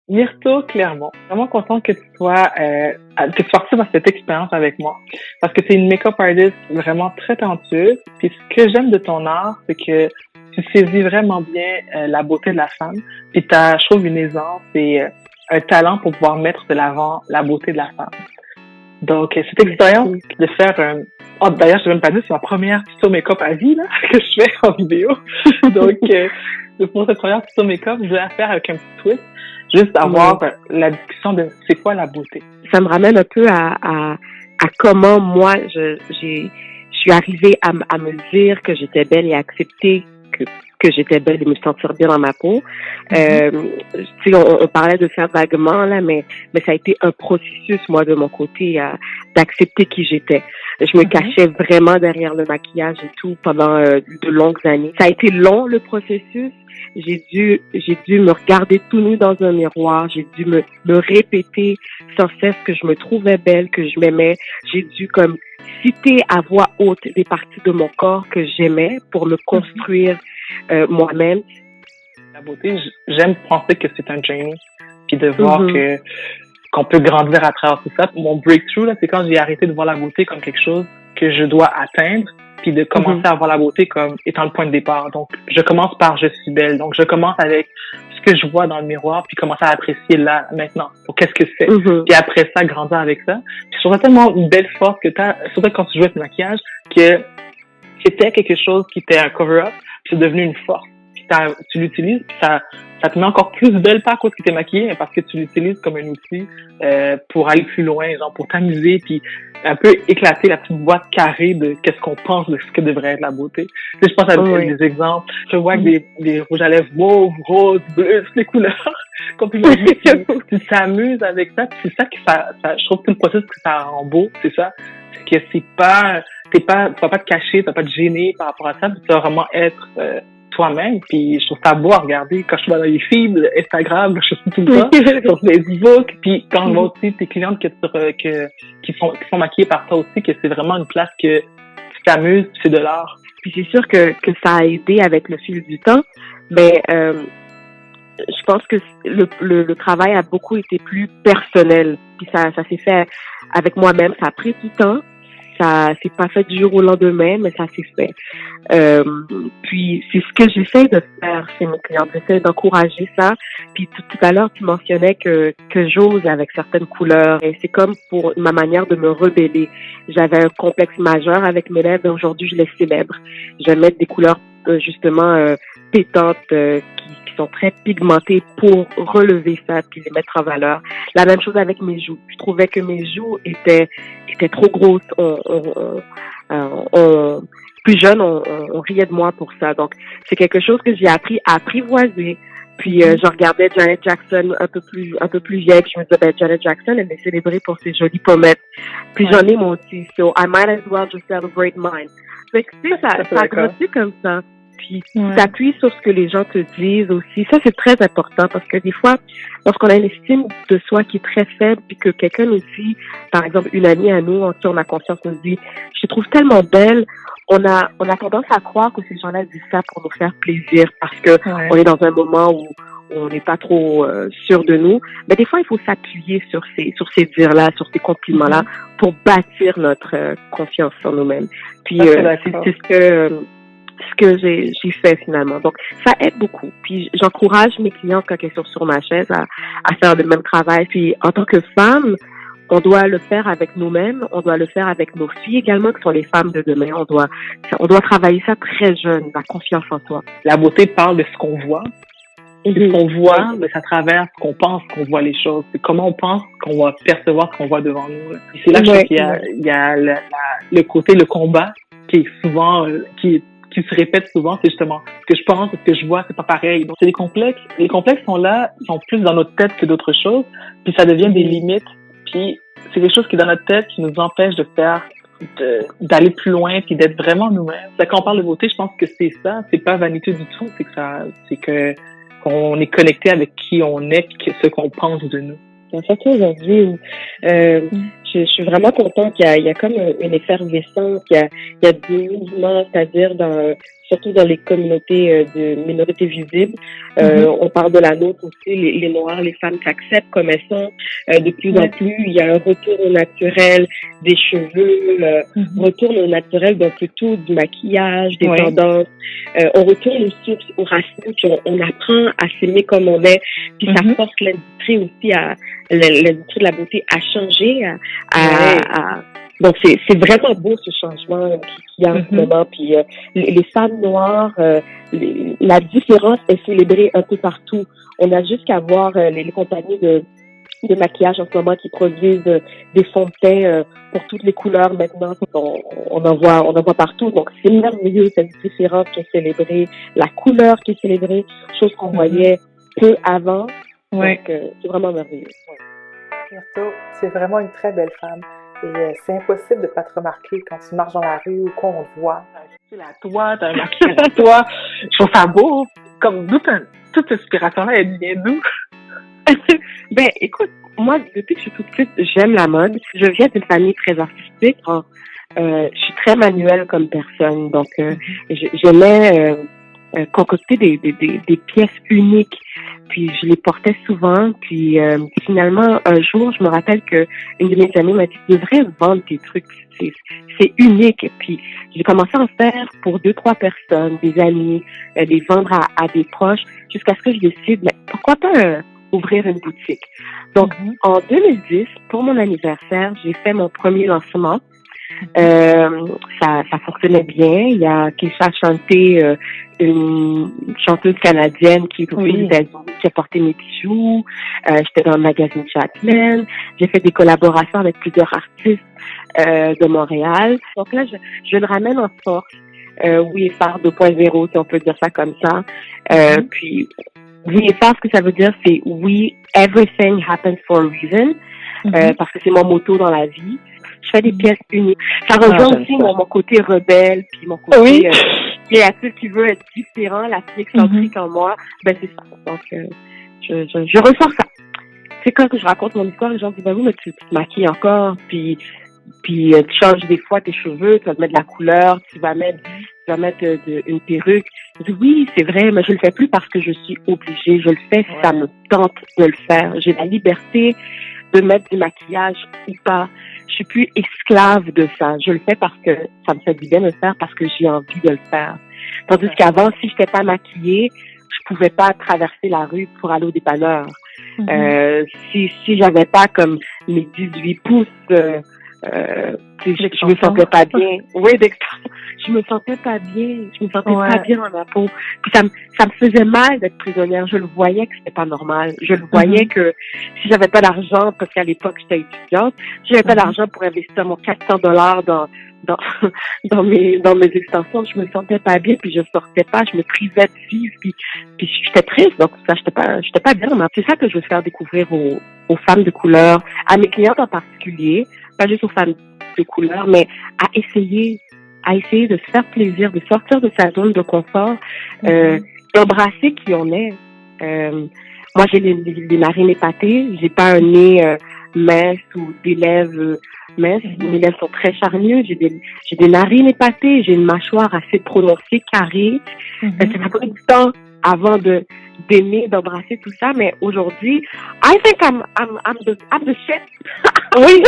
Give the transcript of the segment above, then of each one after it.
Myrto, clairement. Vraiment contente que tu participes à cette expérience avec moi. Parce que tu es une make-up artist vraiment très talentueuse. Puis ce que j'aime de ton art, c'est que tu saisis vraiment bien la beauté de la femme. Puis t'as, je trouve, une aisance et un talent pour pouvoir mettre de l'avant la beauté de la femme. Donc, cette expérience de faire oh, d'ailleurs, je ne vais même pas dire, c'est ma première tuto make-up à vie, là, que je fais en vidéo. Donc, pour cette première tuto make-up, je vais la faire avec un petit twist. Juste avoir la discussion de c'est quoi la beauté. Ça me ramène un peu à comment moi, je suis arrivée à me dire que j'étais belle et à accepter que j'étais belle et me sentir bien dans ma peau. On parlait de faire vaguement, là, mais ça a été un processus, moi, de mon côté, d'accepter qui j'étais. Je me cachais vraiment derrière le maquillage et tout pendant de longues années. Ça a été long, le processus. J'ai dû me regarder tout nu dans un miroir. J'ai dû me répéter sans cesse que je me trouvais belle, que je m'aimais. J'ai dû comme citer à voix haute des parties de mon corps que j'aimais pour me construire moi-même. La beauté, j'aime penser que c'est un journey, puis de voir qu'on peut grandir à travers tout ça. Mon breakthrough, là, c'est quand j'ai arrêté de voir la beauté comme quelque chose que je dois atteindre, puis de commencer à voir la beauté comme étant le point de départ. Donc, je commence par je suis belle. Donc, je commence avec ce que je vois dans le miroir, puis commencer à apprécier là, maintenant. Donc, qu'est-ce que c'est? Puis après ça, grandir avec ça. Puis je trouve ça tellement une belle force que t'as, surtout quand tu joues avec le maquillage, que c'était quelque chose qui était un cover-up, puis c'est devenu une force. Puis tu l'utilises, puis ça te met encore plus belle, pas à cause que t'es maquillée, mais parce que tu l'utilises comme un outil pour aller plus loin, genre pour t'amuser, puis un peu éclater la petite boîte carrée de qu'est-ce qu'on pense de ce que devrait être la beauté. Tu sais, je pense à des exemples. Je vois que des rouges à lèvres mauve, rose, bleu, toutes les couleurs. Quand tu t'amuses avec ça, puis c'est ça que ça, je trouve que tout le processus que ça rend beau, c'est ça. C'est que tu vas pas te cacher, tu vas pas te gêner par rapport à ça, tu vas vraiment être toi-même, puis je trouve ça beau à regarder quand je vois dans les films, Instagram, je suis tout le temps, sur Facebook, puis quand je vois aussi tes clientes qui sont maquillées par toi aussi, que c'est vraiment une place que tu t'amuses, c'est de l'art. Puis c'est sûr que ça a aidé avec le fil du temps, mais je pense que le travail a beaucoup été plus personnel, puis ça s'est fait avec moi-même, ça a pris du temps. Ça s'est pas fait du jour au lendemain, mais ça s'est fait. Puis c'est ce que j'essaie de faire chez mes clients. J'essaie d'encourager ça. Puis tout à l'heure, tu mentionnais que j'ose avec certaines couleurs. Et c'est comme pour ma manière de me rebeller. J'avais un complexe majeur avec mes lèvres, et aujourd'hui je les célèbre. Je vais mettre des couleurs justement pétantes qui sont très pigmentées pour relever ça puis les mettre en valeur. La même chose avec mes joues. Je trouvais que mes joues étaient trop grosses. Plus jeune, on riait de moi pour ça. Donc, c'est quelque chose que j'ai appris à apprivoiser. Puis, je regardais Janet Jackson un peu plus vieille. Puis je me disais, ben, Janet Jackson, elle est célébrée pour ses jolies pommettes. Puis, j'en ai mon aussi. So, I might as well just celebrate mine. Fait que, tu sais, ça grossit comme ça. Puis, t'appuies sur ce que les gens te disent aussi. Ça, c'est très important parce que des fois, lorsqu'on a une estime de soi qui est très faible puis que quelqu'un nous dit, par exemple, une amie à nous, en qui on a confiance, nous dit, je te trouve tellement belle, on a tendance à croire que ces gens-là disent ça pour nous faire plaisir parce que on est dans un moment où on n'est pas trop sûr de nous. Mais des fois, il faut s'appuyer sur ces dires-là, sur ces compliments-là pour bâtir notre confiance en nous-mêmes. Puis, c'est ce que j'ai fait finalement. Donc, ça aide beaucoup. Puis, j'encourage mes clients quand ils sont sur ma chaise à faire le même travail. Puis, en tant que femme, on doit le faire avec nous-mêmes, on doit le faire avec nos filles également, qui sont les femmes de demain. On doit travailler ça très jeune, la confiance en soi. La beauté parle de ce qu'on voit. Et ce qu'on voit, mais c'est à travers ce qu'on pense qu'on voit les choses. C'est comment on pense qu'on va percevoir ce qu'on voit devant nous. Et c'est là que je trouve qu'il y a le côté, le combat, qui est souvent, qui se répète souvent, c'est justement ce que je pense, ce que je vois, c'est pas pareil. Donc c'est des complexes. Les complexes sont là, ils sont plus dans notre tête que d'autres choses, puis ça devient des limites, puis c'est quelque chose qui est dans notre tête qui nous empêche d'aller plus loin puis d'être vraiment nous-mêmes. Quand on parle de beauté, je pense que c'est ça, c'est pas vanité du tout, c'est que qu'on est connecté avec qui on est puis ce qu'on pense de nous. Surtout aujourd'hui, je suis vraiment contente qu'il y a comme une effervescence, il y a du mouvement, c'est-à-dire surtout dans les communautés de minorités visibles. On parle de la nôtre aussi, les Noirs, les femmes s'acceptent comme elles sont de plus en plus. Il y a un retour au naturel des cheveux, retour au naturel d'un peu tout, du maquillage, des tendances. On retourne aussi aux racines, puis on apprend à s'aimer comme on est, puis ça force l'industrie aussi l'industrie de la beauté à changer, donc c'est vraiment beau ce changement qu'il y a en ce moment. Puis les femmes noires, la différence est célébrée un peu partout. On a juste qu'à voir les compagnies de maquillage en ce moment qui produisent des fonds de teint pour toutes les couleurs maintenant. On en voit partout. Donc c'est merveilleux cette différence qui est célébrée, la couleur qui est célébrée, chose qu'on voyait peu avant. Donc c'est vraiment merveilleux. Myrto, tu es vraiment une très belle femme. Et c'est impossible de pas te remarquer quand tu marches dans la rue ou qu'on te voit. Tu à toi, t'as un maquillage à toi. Je trouve ça beau. Comme toute inspiration-là, elle vient d'où? Ben, écoute, moi, depuis que je suis toute petite, j'aime la mode. Je viens d'une famille très artistique. Je suis très manuelle comme personne. Donc, j'aimais concocter des pièces uniques. Puis je les portais souvent. Puis finalement, un jour, je me rappelle que une de mes amies m'a dit, tu devrais vendre tes trucs. C'est unique. Puis j'ai commencé à en faire pour 2-3 personnes, des amis, les vendre à des proches, jusqu'à ce que je décide, mais pourquoi pas ouvrir une boutique. Donc, en 2010, pour mon anniversaire, j'ai fait mon premier lancement. Ça fonctionnait bien. Il y a Keisha Chanté, une chanteuse canadienne qui est aux États-Unis, qui a porté mes bijoux. J'étais dans le magazine Chatelaine. J'ai fait des collaborations avec plusieurs artistes de Montréal. Donc là, je le ramène en force. Oui et phare 2.0, si on peut dire ça comme ça. Puis oui et phare, ce que ça veut dire, c'est oui, everything happens for a reason. Parce que c'est mon motto dans la vie. Je fais des pièces uniques. Ça rejoint aussi mon côté rebelle, puis mon côté créatif qui veut être différent, la fille excentrique en moi. Ben c'est ça. Donc je ressens ça. C'est quand que je raconte mon histoire, les gens disent ben oui, mais tu te maquilles encore, puis tu changes des fois tes cheveux, tu vas te mettre de la couleur, tu vas mettre une perruque. Je dis oui, c'est vrai, mais je le fais plus parce que je suis obligée. Je le fais si ça me tente de le faire. J'ai la liberté de mettre du maquillage ou pas. Je suis plus esclave de ça. Je le fais parce que ça me fait du bien de le faire, parce que j'ai envie de le faire. Tandis qu'avant, si j'étais pas maquillée, je pouvais pas traverser la rue pour aller au dépanneur. Si j'avais pas comme mes 18 pouces, je me sentais pas bien. Oui, je me sentais pas bien. Je me sentais pas bien dans ma peau. Puis ça me faisait mal d'être prisonnière. Je le voyais que c'était pas normal. Je le voyais que si j'avais pas d'argent, parce qu'à l'époque j'étais étudiante, si j'avais pas d'argent pour investir mon $400 dans mes extensions, je me sentais pas bien, puis je sortais pas, je me privais de vivre, puis j'étais triste, donc ça j'étais pas bien. C'est ça que je veux faire découvrir aux femmes de couleur, à mes clientes en particulier, pas juste aux femmes de couleur, mais à essayer de se faire plaisir, de sortir de sa zone de confort, d'embrasser qui on est. Moi, j'ai des narines épatées, j'ai pas un nez mince ou des lèvres minces. Mes lèvres sont très charnues, j'ai des narines épatées, j'ai une mâchoire assez prononcée, carrée. Ça m'a pris du temps avant d'aimer, d'embrasser tout ça, mais aujourd'hui, I think I'm the shit. Oui.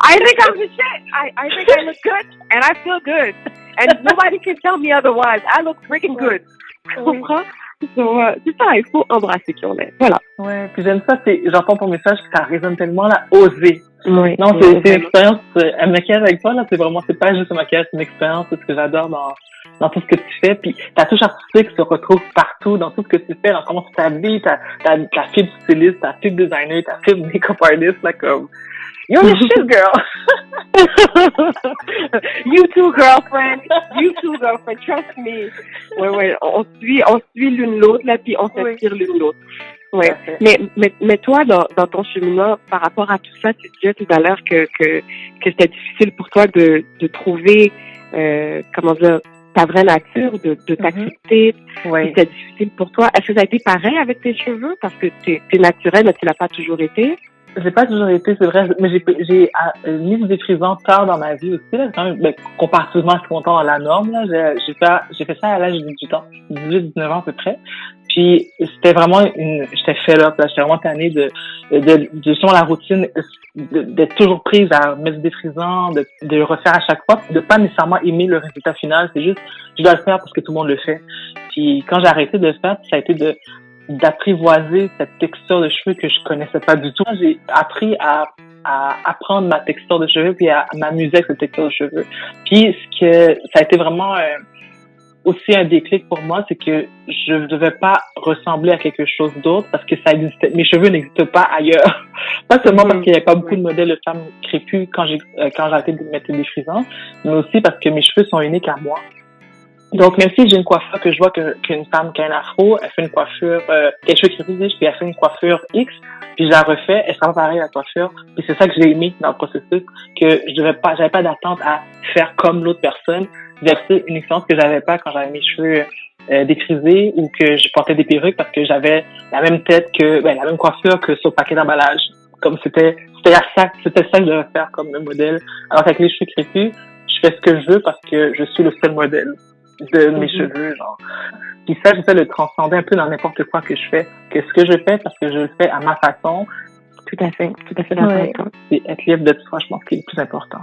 I think I'm the shit. I think I look good and I feel good. And nobody can tell me otherwise. I look freaking good. Tu comprends? C'est ça, il faut embrasser qui on est. Voilà. Ouais, puis j'aime ça, j'entends ton message, ça résonne tellement, là, oser. Oui. Non, c'est une expérience, un maquillage avec toi, là, c'est pas juste un maquillage, c'est une expérience, c'est ce que j'adore dans tout ce que tu fais, puis ta touche artistique se retrouve partout, dans tout ce que tu fais, dans comment tu t'habilles, ta fibre styliste, ta fibre designer, ta fibre make-up artist, là, comme, you're the shit, girl! You too, girlfriend. You too, girlfriend. Trust me. Ouais, on suit l'une l'autre, là, puis on s'inspire l'une l'autre. Ouais. Mais toi, dans ton cheminement, par rapport à tout ça, tu disais tout à l'heure que c'était difficile pour toi de trouver, comment dire, ta vraie nature, de t'accepter. C'était difficile pour toi. Est-ce que ça a été pareil avec tes cheveux? Parce que t'es naturelle, mais tu l'as pas toujours été? J'ai pas toujours été, c'est vrai, mais j'ai mis du défrisant tard dans ma vie aussi, là, quand même, comparativement à ce qu'on entend dans la norme, là. J'ai fait ça à l'âge de 18 ans, 18-19 ans à peu près. Puis, c'était vraiment j'étais fed up, là. J'étais vraiment tannée de justement la routine, d'être toujours prise à mettre du défrisant, de le refaire à chaque fois, de pas nécessairement aimer le résultat final. C'est juste, je dois le faire parce que tout le monde le fait. Puis, quand j'ai arrêté de le faire, ça a été d'apprivoiser cette texture de cheveux que je connaissais pas du tout. J'ai appris à apprendre ma texture de cheveux puis à m'amuser avec cette texture de cheveux. Puis ça a été vraiment aussi un déclic pour moi, c'est que je ne devais pas ressembler à quelque chose d'autre parce que ça existait. Mes cheveux n'existent pas ailleurs. Pas seulement parce qu'il n'y avait pas beaucoup de modèles de femmes crépus quand j'ai arrêté de mettre des frisants, mais aussi parce que mes cheveux sont uniques à moi. Donc, même si j'ai une coiffure que je vois qu'une femme qui a un afro, elle fait une coiffure, quelque chose qui puis elle fait une coiffure X, puis je la refais, elle sera pas pareille la coiffure. Puis c'est ça que j'ai aimé dans le processus, que j'avais pas d'attente à faire comme l'autre personne, versus une expérience que j'avais pas quand j'avais mes cheveux défrisés ou que je portais des perruques parce que j'avais la même tête la même coiffure que sur le paquet d'emballage. Comme c'était ça que je devais faire comme le modèle. Alors qu'avec les cheveux crépus, je fais ce que je veux parce que je suis le seul modèle de mes cheveux, genre. Puis ça, j'essaie de le transcender un peu dans n'importe quoi que je fais. Que ce que je fais, parce que je le fais à ma façon. Tout à fait d'accord avec toi. C'est être libre de soi, je pense, qui est le plus important.